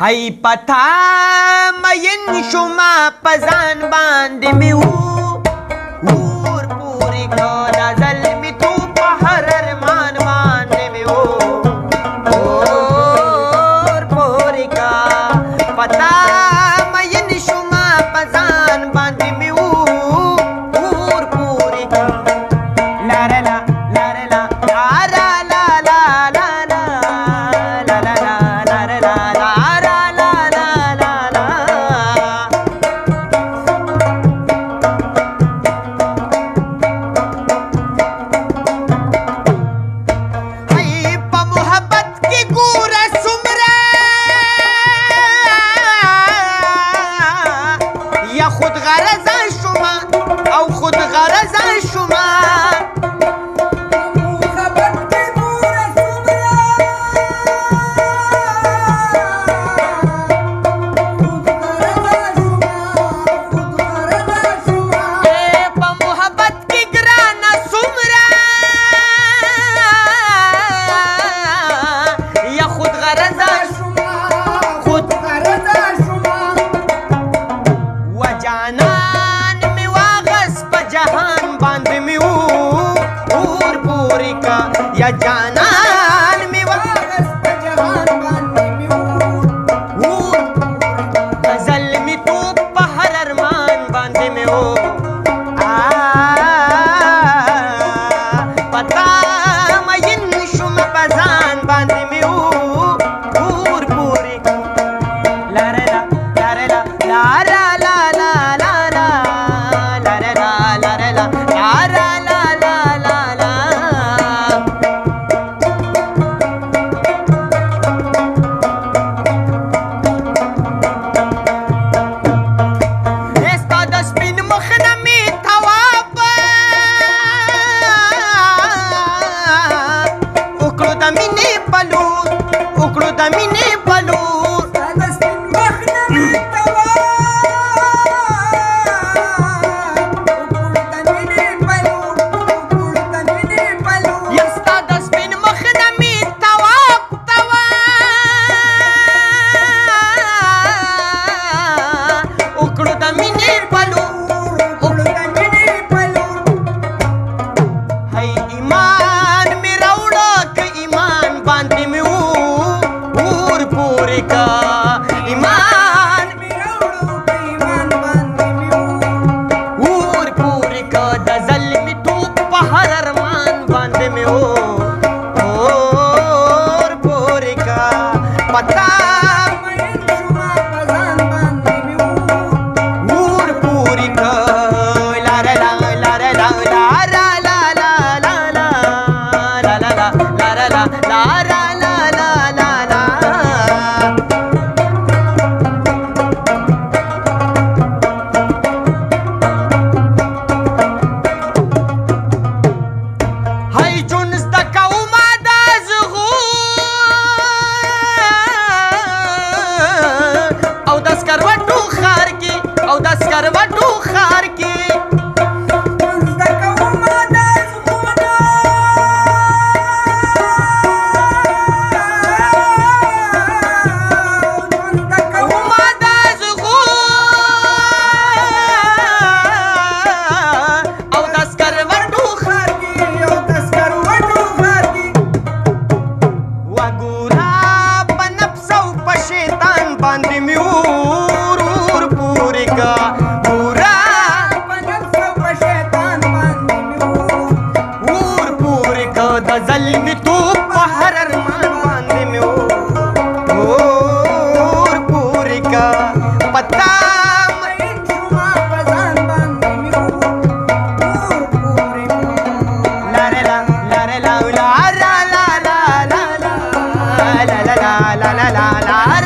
هی پتا مین شما پزان باندې می ور پوری کو دا ظلمی تو په هر ارمان باندې می ور پوری کا پتا مین شما پزان باندې می ور پوری کا لا لا لا لا لا لا لا لا خود غرض شما او خود غرض شما محبت کی گور سمرا خود غرض شما اے په محبت کی ګران سمرا یا خود غرض شما خود غرض شما جانان می واغس په جهان باندې می اور پوری کا یا جانان می واغس په جهان باندې می اور غزل می تو په هر ارمان باندې می پتا مین شوم په ځان باندې می اور پوری کا لا لا لا لا لا لا ظلمی تو په هر ارمان باندې می اور پوری کا پتا مین شما پزان باندې می اور پوری لا لا لا لا لا لا لا لا لا لا لا لا لا لا